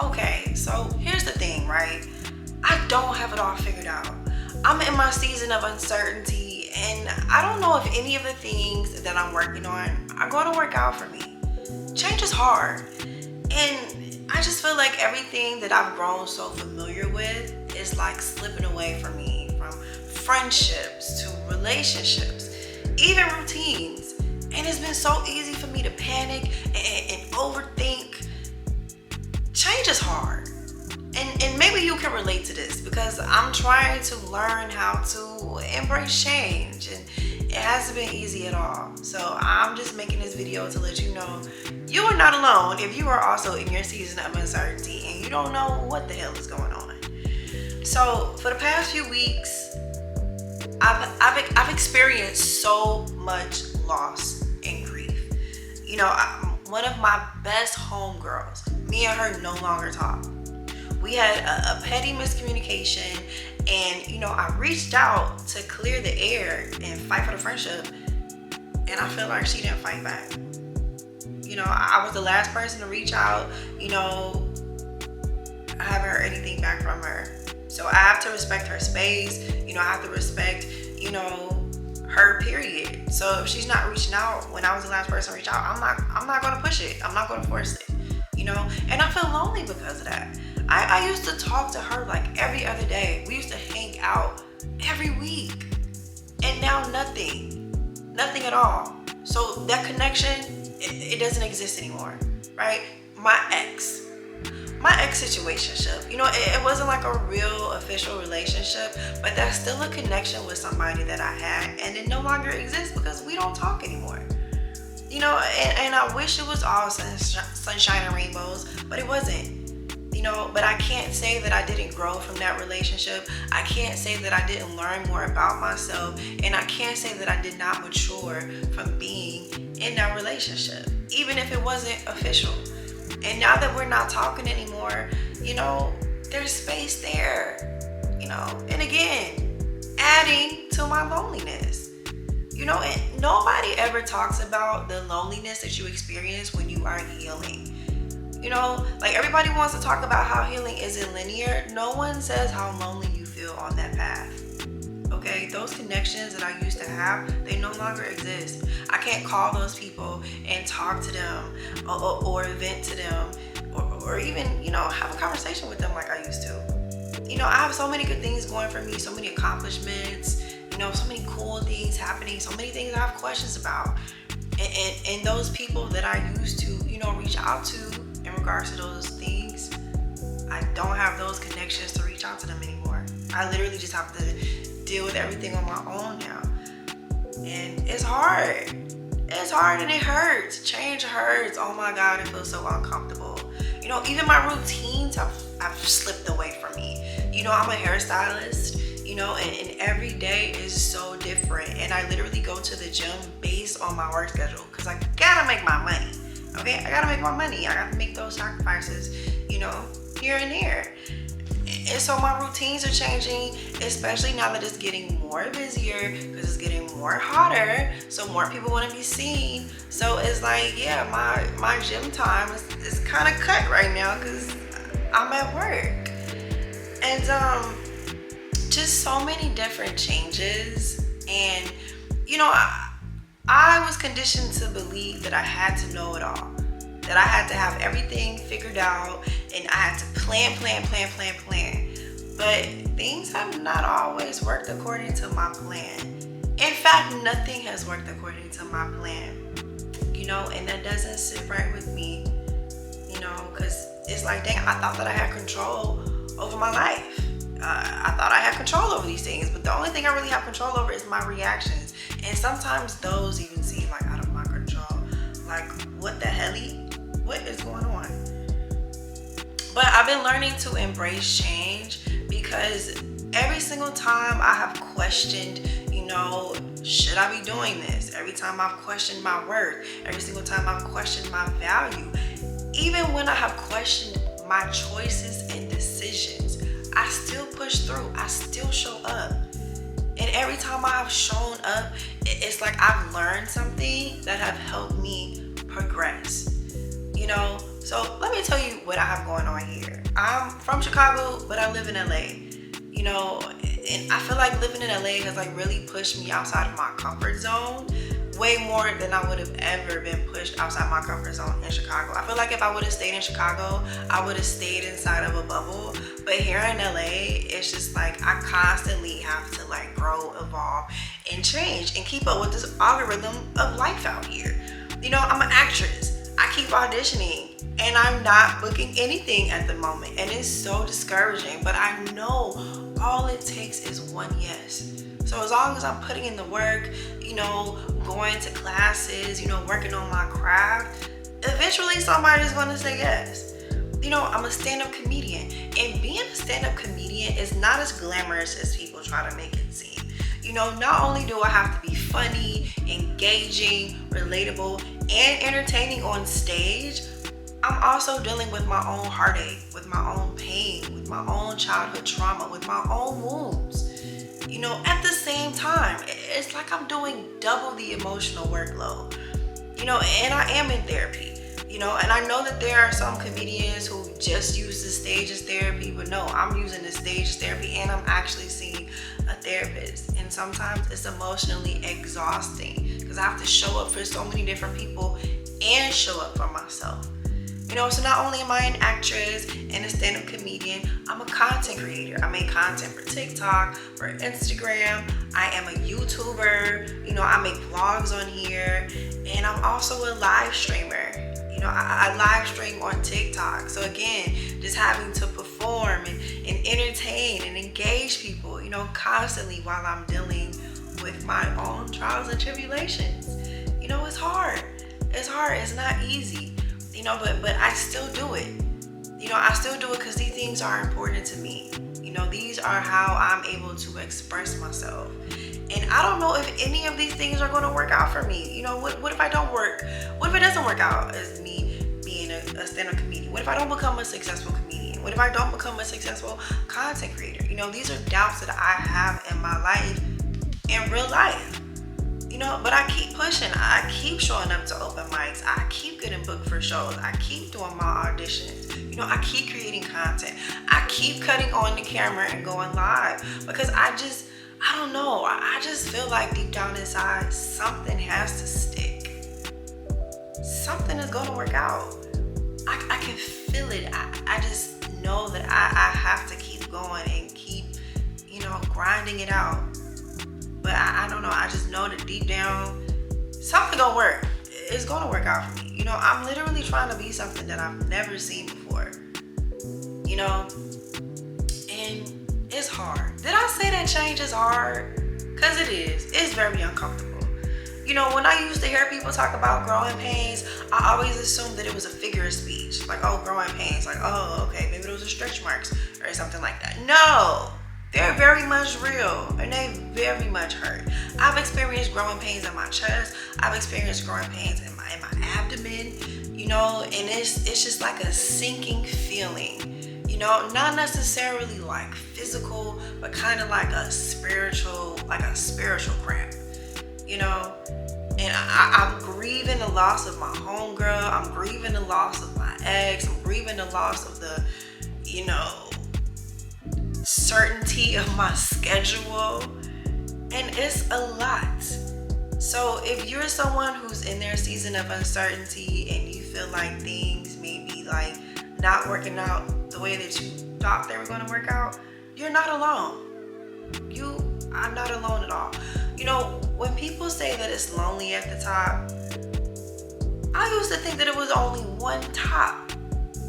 Okay, so here's the thing, right? I don't have it all figured out. I'm in my season of uncertainty, and I don't know if any of the things that I'm working on are going to work out for me. Change is hard, and I just feel like everything that I've grown so familiar with is like slipping away from me, from friendships to relationships, even routines. And it's been so easy for me to panic and overthink. Change is hard. And maybe you can relate to this because I'm trying to learn how to embrace change, and it hasn't been easy at all. So I'm just making this video to let you know you are not alone if you are also in your season of uncertainty and you don't know what the hell is going on. So for the past few weeks, I've experienced so much loss and grief. One of my best homegirls, me and her no longer talk. We had a petty miscommunication, and I reached out to clear the air and fight for the friendship, and I feel like she didn't fight back. I was the last person to reach out. I haven't heard anything back from her, so I have to respect her space. I have to respect her period. So if she's not reaching out when I was the last person to reach out, I'm not gonna push it. I'm not gonna force it. And I feel lonely because of that. I used to talk to her like every other day. We used to hang out every week. And now nothing at all. So that connection, it doesn't exist anymore, right? My ex situationship, it wasn't like a real official relationship, but that's still a connection with somebody that I had, and it no longer exists because we don't talk anymore. And I wish it was all sunshine and rainbows, but it wasn't. But I can't say that I didn't grow from that relationship. I can't say that I didn't learn more about myself, and I can't say that I did not mature from being in that relationship, even if it wasn't official. And now that we're not talking anymore, there's space there, and again, adding to my loneliness. And nobody ever talks about the loneliness that you experience when you are healing. Like everybody wants to talk about how healing isn't linear. No one says how lonely you feel on that path. Okay, those connections that I used to have, they no longer exist. I can't call those people and talk to them or vent to them or even, have a conversation with them like I used to. I have so many good things going for me, so many accomplishments, so many cool things happening, so many things I have questions about. And those people that I used to, reach out to in regards to those things, I don't have those connections to reach out to them anymore. I literally just have to deal with everything on my own now. And it's hard. It's hard and it hurts. Change hurts. Oh my God, it feels so uncomfortable. Even my routines have slipped away from me. I'm a hairstylist, and every day is so different. And I literally go to the gym based on my work schedule because I gotta make my money. Okay, I gotta make my money. I gotta make those sacrifices, here and there. And so my routines are changing, especially now that it's getting more busier because it's getting more hotter. So more people want to be seen. So it's like, yeah, my gym time is kind of cut right now because I'm at work. And just so many different changes. And I was conditioned to believe that I had to know it all, that I had to have everything figured out, and I had to plan. But things have not always worked according to my plan. In fact, nothing has worked according to my plan, and that doesn't sit right with me, because it's like, dang, I thought that I had control over my life. I thought I had control over these things, but the only thing I really have control over is my reactions. And sometimes those even seem like out of my control. Like, what the hell? What is going on? But I've been learning to embrace change because every single time I have questioned, should I be doing this? Every time I've questioned my worth, every single time I've questioned my value, even when I have questioned my choices and decisions, I still push through. I still show up. And every time I've shown up, it's like I've learned something that have helped me progress. So let me tell you what I have going on here. I'm from Chicago, but I live in LA. And I feel like living in LA has like really pushed me outside of my comfort zone way more than I would have ever been pushed outside my comfort zone in Chicago. I feel like if I would have stayed in Chicago, I would have stayed inside of a bubble. But here in LA, it's just like I constantly have to like grow, evolve, and change and keep up with this algorithm of life out here. I'm an actress. I keep auditioning and I'm not booking anything at the moment. And it's so discouraging, but I know all it takes is one yes. So as long as I'm putting in the work, going to classes, working on my craft, eventually somebody's going to say yes. I'm a stand-up comedian, and being a stand-up comedian is not as glamorous as people try to make it seem. Not only do I have to be funny, engaging, relatable, and entertaining on stage, I'm also dealing with my own heartache, with my own pain, with my own childhood trauma, with my own wounds. At the same time, it's like I'm doing double the emotional workload. And I am in therapy. And I know that there are some comedians who just use the stage as therapy, but no, I'm using the stage as therapy and I'm actually seeing a therapist. And sometimes it's emotionally exhausting because I have to show up for so many different people and show up for myself. So not only am I an actress and a stand-up comedian, I'm a content creator. I make content for TikTok, for Instagram. I am a YouTuber. I make vlogs on here. And I'm also a live streamer. I live stream on TikTok. So again, just having to perform and entertain and engage people, constantly while I'm dealing with my own trials and tribulations. It's hard. It's hard. It's not easy. But I still do it. I still do it because these things are important to me. These are how I'm able to express myself. And I don't know if any of these things are going to work out for me. What if I don't work? What if it doesn't work out as me being a stand-up comedian? What if I don't become a successful comedian? What if I don't become a successful content creator? These are doubts that I have in my life, in real life. But I keep pushing. I keep showing up to open mics. I keep getting booked for shows. I keep doing my auditions. I keep creating content. I keep cutting on the camera and going live because I don't know. I just feel like deep down inside, something has to stick. Something is going to work out. I can feel it. I just know that I have to keep going and keep, grinding it out. But I don't know. I just know that deep down, something gonna work. It's gonna work out for me. I'm literally trying to be something that I've never seen before. And it's hard. Did I say that change is hard? Because it is. It's very uncomfortable. When I used to hear people talk about growing pains, I always assumed that it was a figure of speech. Like, oh, growing pains. Like, oh, okay, maybe those are stretch marks or something like that. No. They're very much real and they very much hurt. I've experienced growing pains in my chest. I've experienced growing pains in my abdomen, and it's just like a sinking feeling, not necessarily like physical, but kind of like a spiritual cramp, and I'm grieving the loss of my homegirl. I'm grieving the loss of my ex. I'm grieving the loss of the, certainty of my schedule, and it's a lot. So if you're someone who's in their season of uncertainty and you feel like things may be like not working out the way that you thought they were going to work out, you're not alone. I'm not alone at all. When people say that it's lonely at the top, I used to think that it was only one top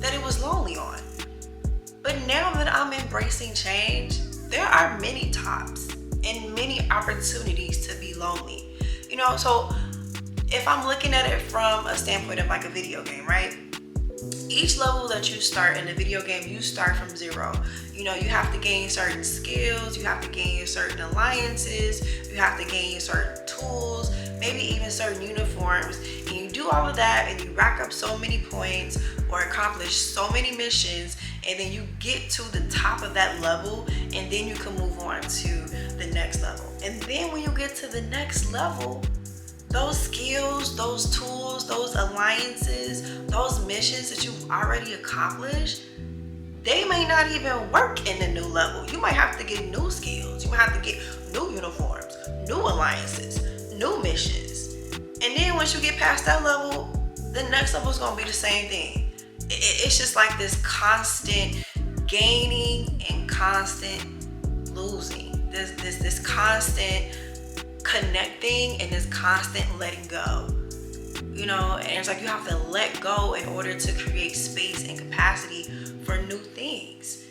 that it was lonely on. But now that I'm embracing change, there are many tops and many opportunities to be lonely. So if I'm looking at it from a standpoint of like a video game, right? Each level that you start in a video game, you start from zero. You have to gain certain skills, you have to gain certain alliances, you have to gain certain tools, maybe even certain uniforms. And you do all of that and you rack up so many points or accomplish so many missions, and then you get to the top of that level, and then you can move on to the next level. And then when you get to the next level, those skills, those tools, those alliances, those missions that you've already accomplished, they may not even work in the new level. You might have to get new skills. You might have to get new uniforms, new alliances, new missions. And then once you get past that level, the next level is going to be the same thing. It's just like this constant gaining and constant losing. This constant connecting and this constant letting go. And it's like you have to let go in order to create space and capacity for new things.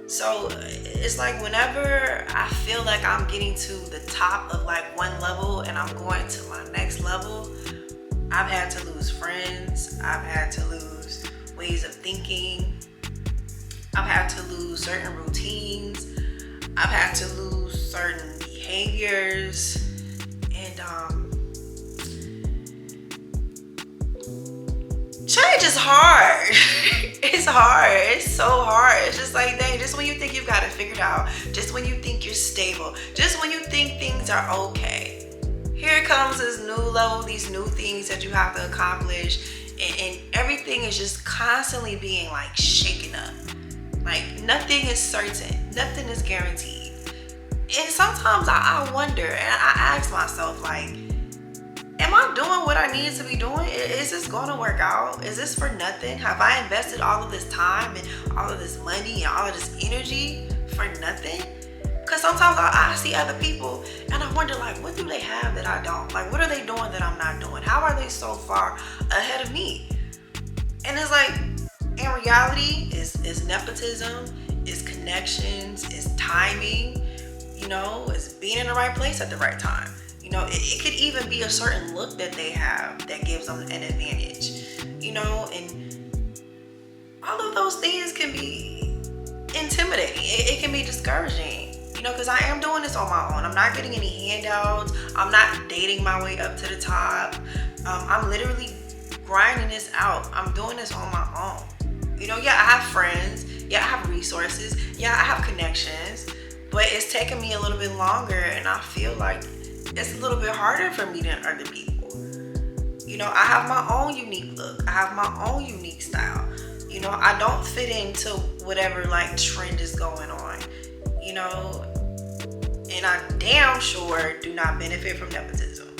So it's like whenever I feel like I'm getting to the top of like one level and I'm going to my next level, I've had to lose friends. I've had to lose ways of thinking. I've had to lose certain routines. I've had to lose certain behaviors. And change is hard. It's hard. It's so hard. It's just like, dang, just when you think you've got it figured out, just when you think you're stable, just when you think things are okay, here comes this new level, these new things that you have to accomplish, and everything is just constantly being like shaken up. Like nothing is certain, nothing is guaranteed. And sometimes I wonder, and I ask myself, like, am I doing what I need to be doing? Is this going to work out? Is this for nothing? Have I invested all of this time and all of this money and all of this energy for nothing? Because sometimes I see other people and I wonder, like, what do they have that I don't? Like, what are they doing that I'm not doing? How are they so far ahead of me? And it's like, in reality, is nepotism, is connections, is timing, is being in the right place at the right time. It could even be a certain look that they have that gives them an advantage, and all of those things can be intimidating. It can be discouraging, because I am doing this on my own. I'm not getting any handouts. I'm not dating my way up to the top. I'm literally grinding this out. I'm doing this on my own. Yeah, I have friends. Yeah, I have resources. Yeah, I have connections, but it's taken me a little bit longer, and I feel like it's a little bit harder for me than other people. I have my own unique look. I have my own unique style. I don't fit into whatever like trend is going on. And I damn sure do not benefit from nepotism.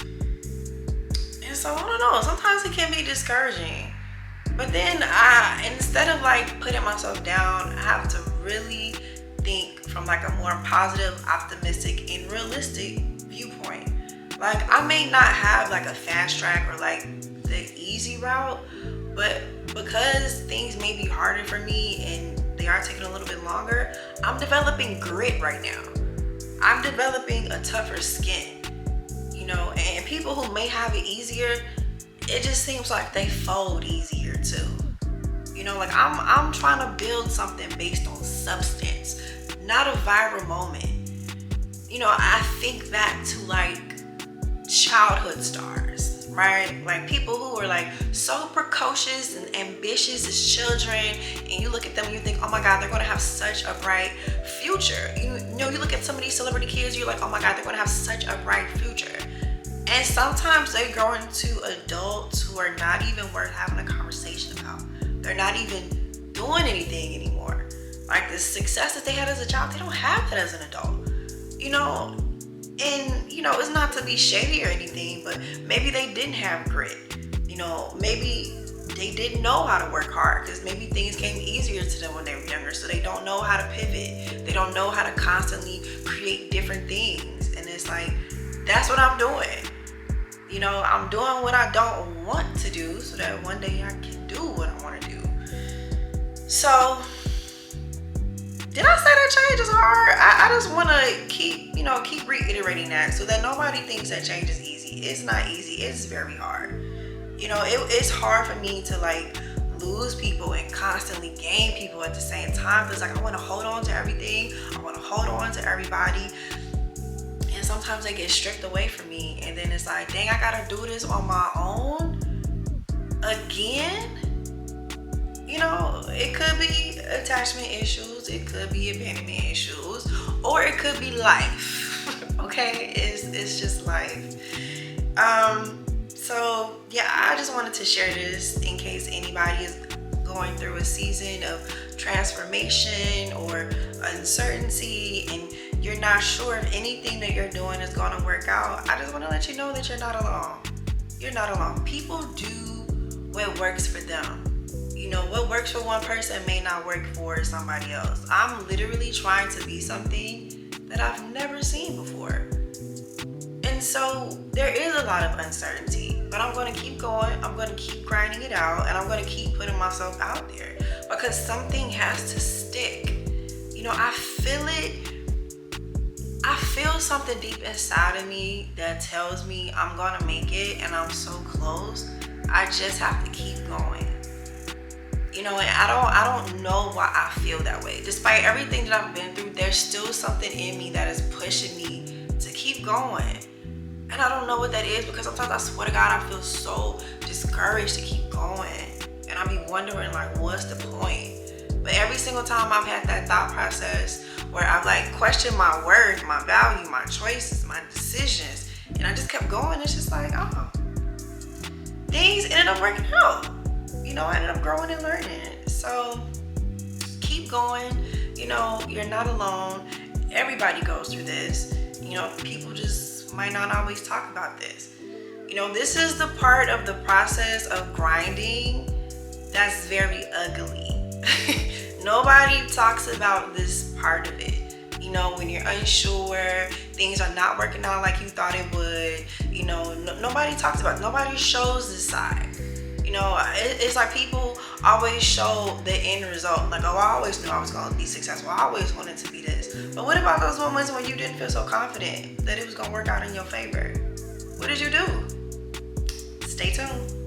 And so I don't know. Sometimes it can be discouraging. But then instead of like putting myself down, I have to really think from like a more positive, optimistic, and realistic viewpoint. Like I may not have like a fast track or like the easy route, but because things may be harder for me and they are taking a little bit longer, I'm developing grit right now. I'm developing a tougher skin, and people who may have it easier, it just seems like they fold easier too. Like I'm trying to build something based on substance, not a viral moment. I think back to like childhood stars, right? Like people who were like so precocious and ambitious as children, and you look at them and you think, oh my God, they're going to have such a bright future. You look at some of these celebrity kids, you're like, oh my God, they're going to have such a bright future. And sometimes they grow into adults who are not even worth having a conversation about. They're not even doing anything anymore. Like the success that they had as a child, they don't have that as an adult. And it's not to be shady or anything, but maybe they didn't have grit. Maybe they didn't know how to work hard because maybe things came easier to them when they were younger. So they don't know how to pivot. They don't know how to constantly create different things. And it's like, that's what I'm doing. I'm doing what I don't want to do so that one day I can do what I want to do. So, did I say that change is hard? I just want to keep reiterating that so that nobody thinks that change is easy. It's not easy. It's very hard. It's hard for me to like lose people and constantly gain people at the same time. Because like I want to hold on to everything. I want to hold on to everybody. And sometimes they get stripped away from me. And then it's like, dang, I got to do this on my own again. It could be attachment issues, it could be abandonment issues, or it could be life. Okay, it's just life. So yeah, I just wanted to share this in case anybody is going through a season of transformation or uncertainty and you're not sure if anything that you're doing is going to work out. I just want to let you know that you're not alone. You're not alone. People do what works for them. You know, what works for one person may not work for somebody else. I'm literally trying to be something that I've never seen before. And so there is a lot of uncertainty, but I'm going to keep going. I'm going to keep grinding it out, and I'm going to keep putting myself out there because something has to stick. You know, I feel it. I feel something deep inside of me that tells me I'm going to make it and I'm so close. I just have to keep going. You know, and I don't know why I feel that way. Despite everything that I've been through, there's still something in me that is pushing me to keep going. And I don't know what that is because sometimes I swear to God, I feel so discouraged to keep going. And I be wondering like, what's the point? But every single time I've had that thought process where I've like questioned my worth, my value, my choices, my decisions, and I just kept going, it's just like, oh, things ended up working out. You know, I ended up growing and learning. So keep going. You know, you're not alone. Everybody goes through this. You know, people just might not always talk about this. You know, this is the part of the process of grinding that's very ugly. Nobody talks about this part of it. You know, when you're unsure, things are not working out like you thought it would. You know, nobody talks about it. Nobody shows this side. You know, it's like people always show the end result. Like, oh, I always knew I was going to be successful. I always wanted to be this. But what about those moments when you didn't feel so confident that it was going to work out in your favor? What did you do? Stay tuned.